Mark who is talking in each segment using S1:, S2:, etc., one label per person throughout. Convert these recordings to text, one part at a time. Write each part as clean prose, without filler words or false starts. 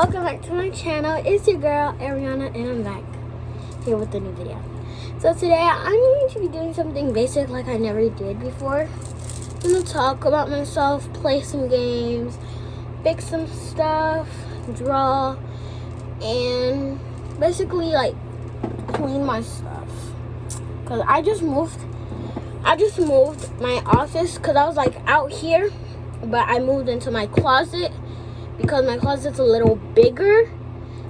S1: welcome back to my channel. It's your girl Ariana and I'm back here with a new video. So today I'm going to be doing something basic like I never did before. I'm going to talk about myself, play some games, fix some stuff, draw, and basically like clean my stuff. Cause I just moved my office because I was like out here, but I moved into my closet because my closet's a little bigger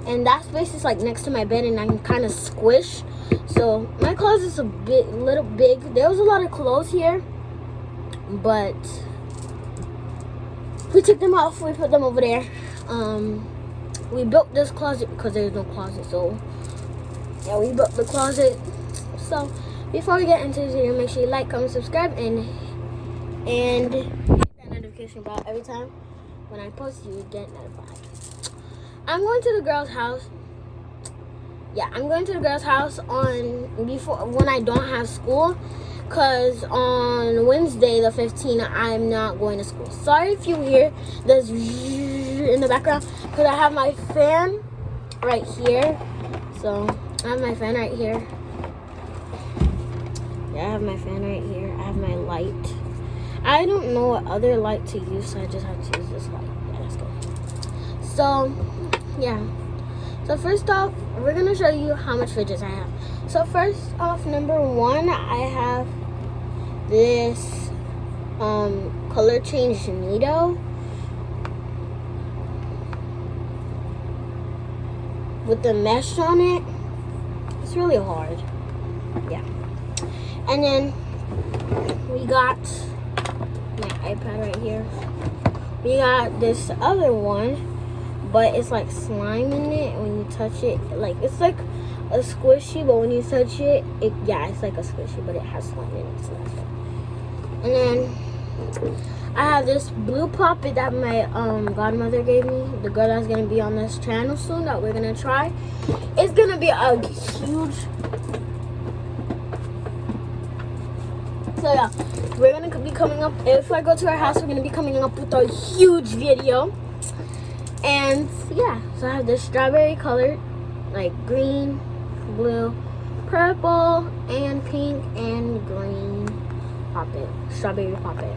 S1: and that space is like next to my bed and I'm kind of squished. So my closet's little big. There was a lot of clothes here, but we took them off. We put them over there. We built this closet because there's no closet. So yeah, we built the closet. So before we get into this video, make sure you like, comment, subscribe, and hit that notification bell. Every time when I post, you get notified. I'm going to the girl's house. Yeah, I'm going to the girl's house when I don't have school, cause on Wednesday the 15th I'm not going to school. Sorry if you hear this in the background, cause I have my fan right here. So I have my fan right here. Yeah, I have my fan right here. I have my light. I don't know what other light to use, so I just have to use this light. Yeah, let's go. So, yeah. So first off, we're going to show you how much fidgets I have. So first off, number one, I have this color change needle with the mesh on it. It's really hard. Yeah. And then we got my iPad right here. We got this other one, but it's like slime in it. When you touch it, like it's like a squishy, but when you touch it, it's like a squishy, but it has slime in it. So that's it. And then I have this blue puppet that my godmother gave me. The girl that's gonna be on this channel soon that we're gonna try. It's gonna be a huge. So yeah, we're gonna be coming up. If I go to our house, we're gonna be coming up with a huge video. And yeah, so I have this strawberry color, like green, blue, purple, and pink, and green poppet, strawberry poppet.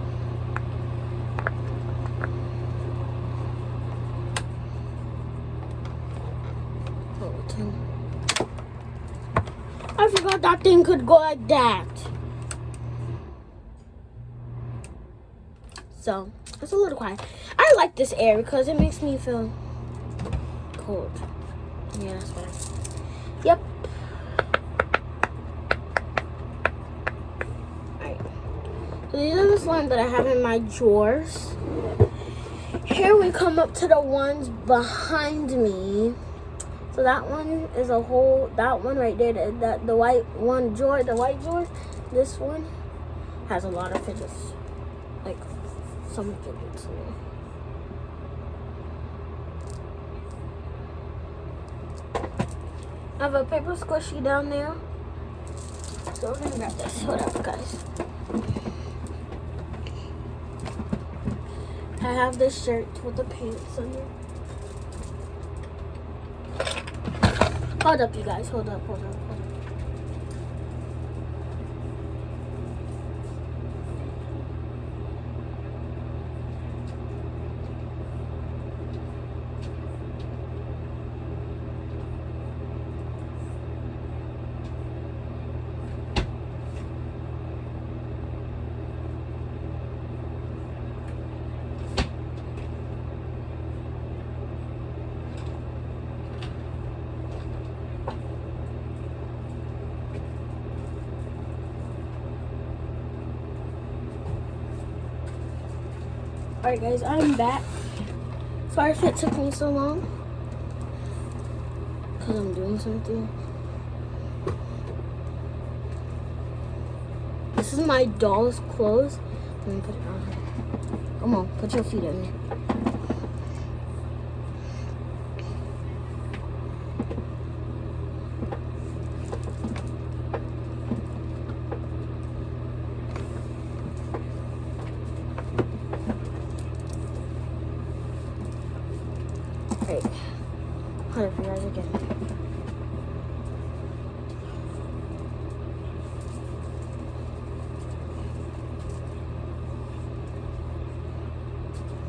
S1: I forgot that thing could go like that. So it's a little quiet. I like this air because it makes me feel cold. Yeah, that's better. Yep. Alright. So these are the slimes that I have in my drawers. Here we come up to the ones behind me. So that one is a whole, that one right there, the white one drawer, the white drawer. This one has a lot of fidgets. Like some fidgets in there. I have a paper squishy down there. So we're gonna grab this. Hold up, guys. I have this shirt with the pants on it. Hold up, you guys. Hold up. Alright guys, I'm back. Sorry if it took me so long, because I'm doing something. This is my doll's clothes. Let me put it on. Come on, put your feet in there. Right. cut it for you guys again.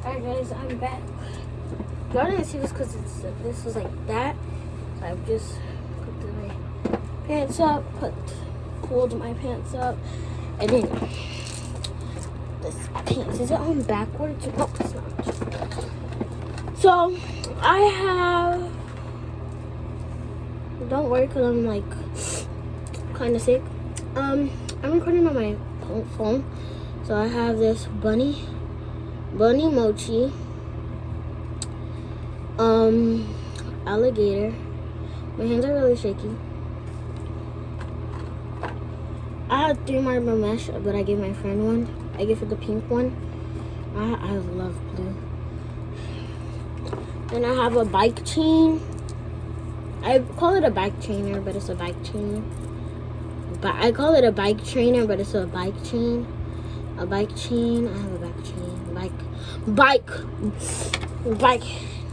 S1: Alright guys, I'm back. Y'all didn't see this because this was like that. So I've just put my pants up, pulled my pants up, and then this pants. Is it on backwards? No, it's not. So I have. Don't worry, cause I'm like kind of sick. I'm recording on my phone, so I have this bunny mochi, alligator. My hands are really shaky. I had 3 marble mesh, but I gave my friend one. I gave her the pink one. I love blue. Then I have a bike chain. I call it a bike trainer, but it's a bike chain. But I call it a bike trainer, but it's a bike chain. A bike chain. I have a bike chain. Bike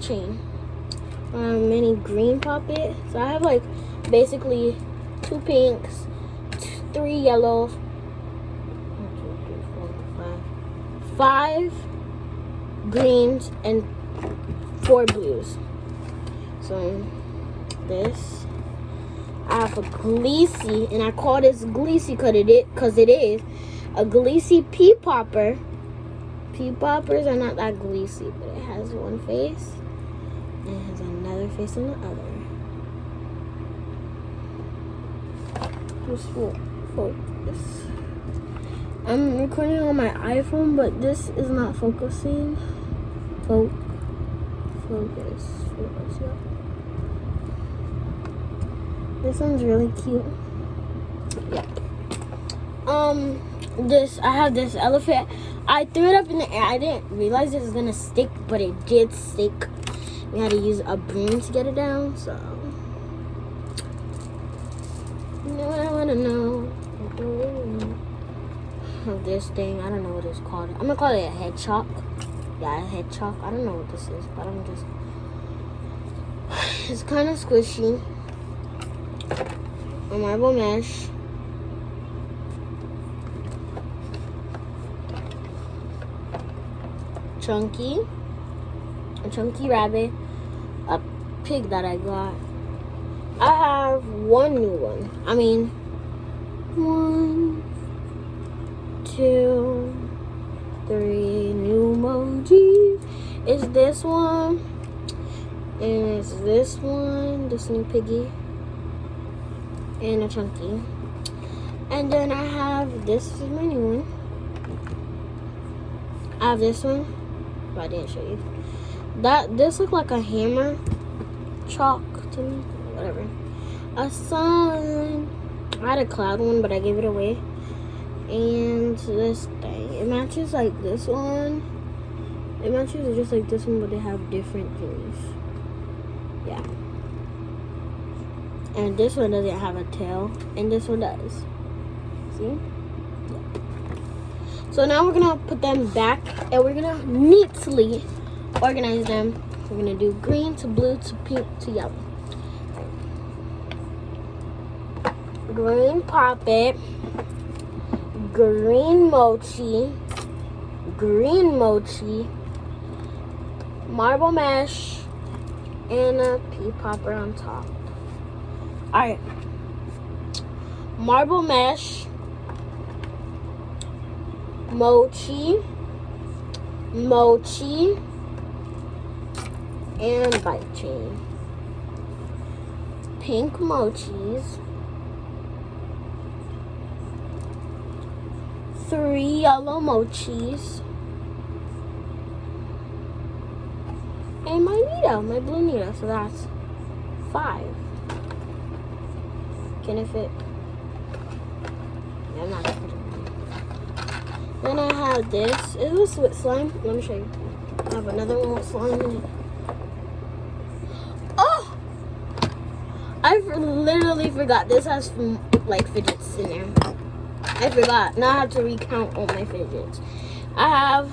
S1: chain. Mini green puppet. So I have like basically 2 pinks, 3 yellows, 5 greens, and 4 blues. So this, I have a Gleesy, and I call this Gleesy because it is a Gleesy pea popper. Pea poppers are not that Gleesy, but it has one face and it has another face on the other. Just focus. I'm recording on my iPhone, but this is not focusing. Focus. Yeah. This one's really cute. Yeah. I have this elephant. I threw it up in the air. I didn't realize it was gonna stick, but it did stick. We had to use a broom to get it down, so. You know what I wanna know? Of this thing, I don't know what it's called. I'm gonna call it a head chalk. Yeah, a head chalk. I don't know what this is, but I'm just. It's kind of squishy. A marble mesh. A chunky rabbit, a pig that I got. I have 1 new one. 1, 2, 3 new emojis. It's this one, and it's this one, this new piggy, and a chunky. And then I have this is my new one. I have this one. But I didn't show you. This looked like a hammer chalk to me. Whatever. A sun. I had a cloud one, but I gave it away. And this thing. It matches like this one. It matches just like this one, but they have different things. Yeah. And this one doesn't have a tail. And this one does. See? So now we're gonna put them back and we're gonna neatly organize them. We're gonna do green to blue to pink to yellow. Green poppet, green mochi, marble mesh, and a pea popper on top. Alright. Marble mesh, mochi, and bike chain. Pink mochis, 3 yellow mochis, and my blue Nita, so that's 5. Can it fit? Yeah, I'm not gonna put it. Then I have this. It was with slime. Let me show you. I have another one with slime in it. Oh! I literally forgot. This has like fidgets in there. I forgot. Now I have to recount all my fidgets. I have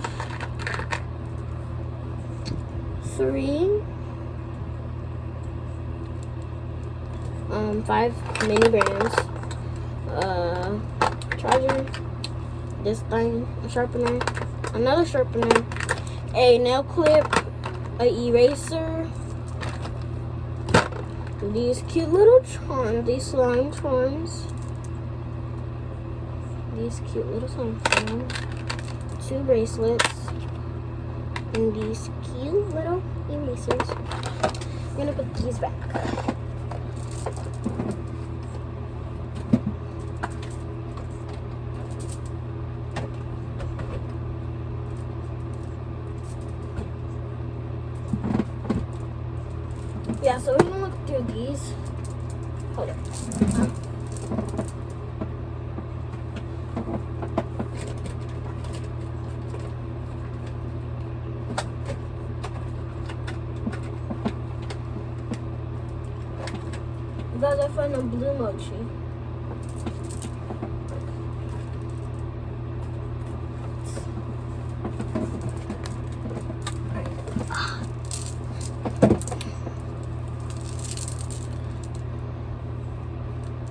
S1: 3, 5 mini brands, charger, this thing, a sharpener, another sharpener, a nail clip, a eraser, these cute little charms, these slime charms, these cute little slime charms, 2 bracelets, and these cute little erasers. I'm gonna put these back. Yeah, so we're gonna look through these. Hold it. Guys, I found a blue mochi.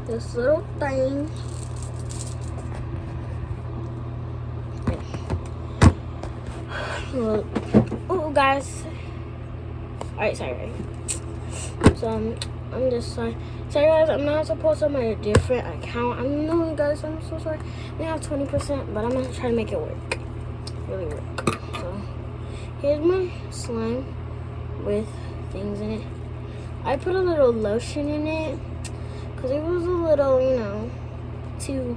S1: This little thing. Oh, guys. Alright, sorry. So, I'm just sorry. Sorry, guys, I'm not supposed to have a different account. I know, guys, I'm so sorry. We have 20%, but I'm going to try to make it work. Really work. So, here's my slime with things in it. I put a little lotion in it because it was a little, you know, too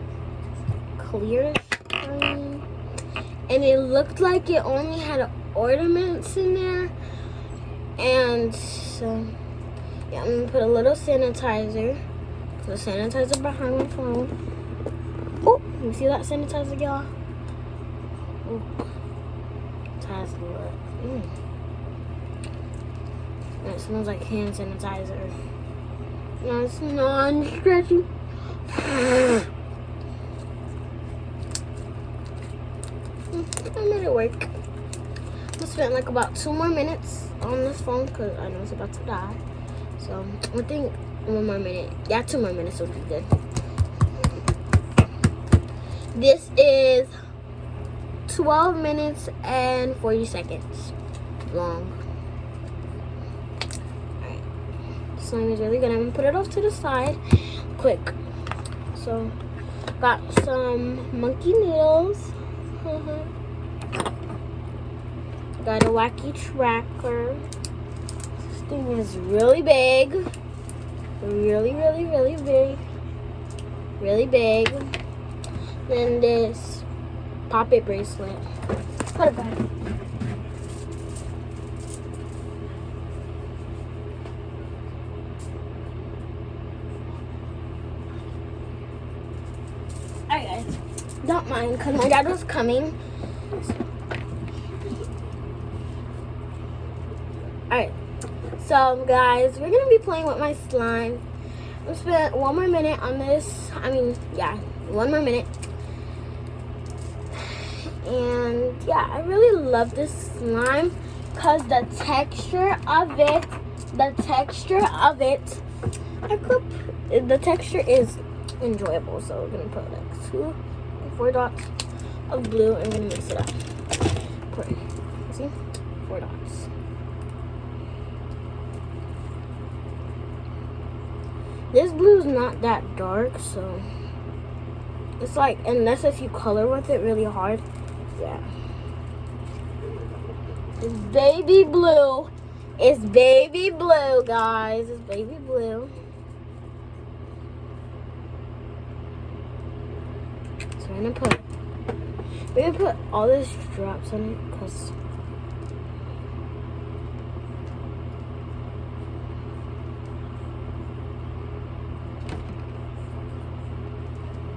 S1: clear. And it looked like it only had ornaments in there. And so, yeah, I'm going to put a little sanitizer. The sanitizer behind my phone. Oh, you see that sanitizer, y'all? Oh, it has look. It smells like hand sanitizer. No, it's non-stretchy. I made it work. I spent like about 2 more minutes on this phone because I know it's about to die. So I think 1 more minute. Yeah, 2 more minutes will be good. This is 12 minutes and 40 seconds long. Alright. Slime is really good. I'm gonna put it off to the side quick. So got some monkey noodles. Got a wacky tracker. This thing is really big. Really, really, really big. Really big. Then this pop-it bracelet. Put it back. Alright, guys. Don't mind, because my dad was coming. Alright, so guys, we're going to be playing with my slime. I'm spent 1 more minute on this. I mean, yeah, 1 more minute. And yeah, I really love this slime because the texture of it, the texture is enjoyable. So we're going to put like 4 dots of blue and we're going to mix it up. See? 4 dots. This blue is not that dark, so it's like, unless if you color with it really hard, yeah. It's baby blue. It's baby blue, guys. It's baby blue. So we're gonna put all these drops on it, cause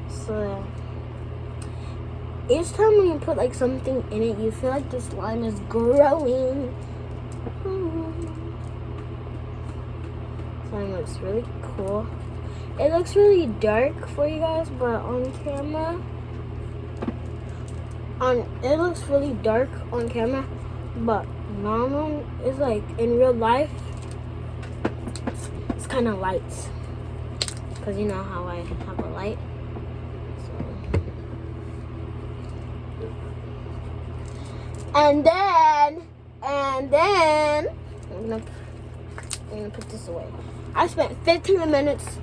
S1: so each time when you put like something in it, you feel like the slime is growing. Slime looks really cool. It looks really dark for you guys, but on camera, it looks really dark on camera, but normal is like in real life, it's kind of light. because you know how I have a light. So. And then I'm gonna put this away. I spent 15 minutes.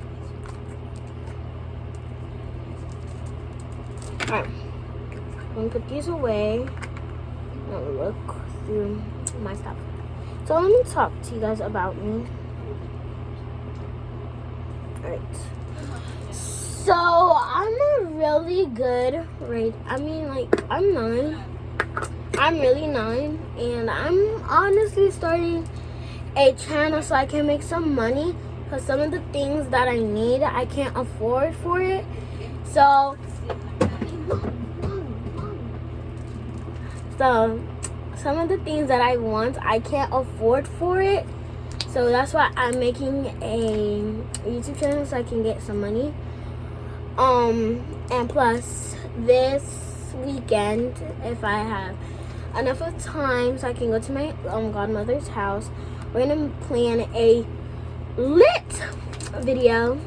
S1: Alright, I'm gonna put these away. I'm gonna look through my stuff. So let me talk to you guys about me. Alright. So I'm really good, right? I mean, like, I'm 9. I'm really 9, and I'm honestly starting a channel so I can make some money, because some of the things that I need, I can't afford for it. So some of the things that I want, I can't afford for it. So that's why I'm making a YouTube channel so I can get some money. And plus this weekend, if I have enough of time so I can go to my godmother's house, we're gonna plan a lit video.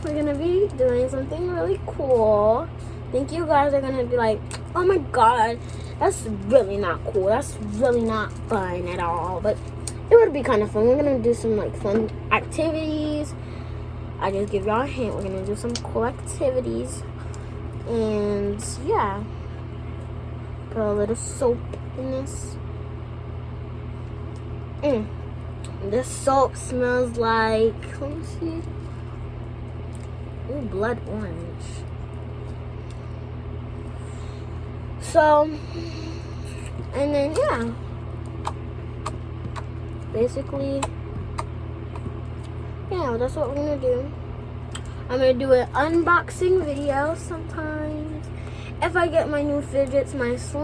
S1: We're gonna be doing something really cool. I think you guys are gonna be like, oh my god, that's really not cool, that's really not fun at all, but it would be kind of fun. We're gonna do some like fun activities. I just give y'all a hint, we're gonna do some cool activities. And yeah, put a little soap in this. This soap smells like, let me see. Ooh, blood orange. So, and then yeah, basically, yeah, that's what we're gonna do. I'm gonna do an unboxing video sometimes if I get my new fidgets, my slime.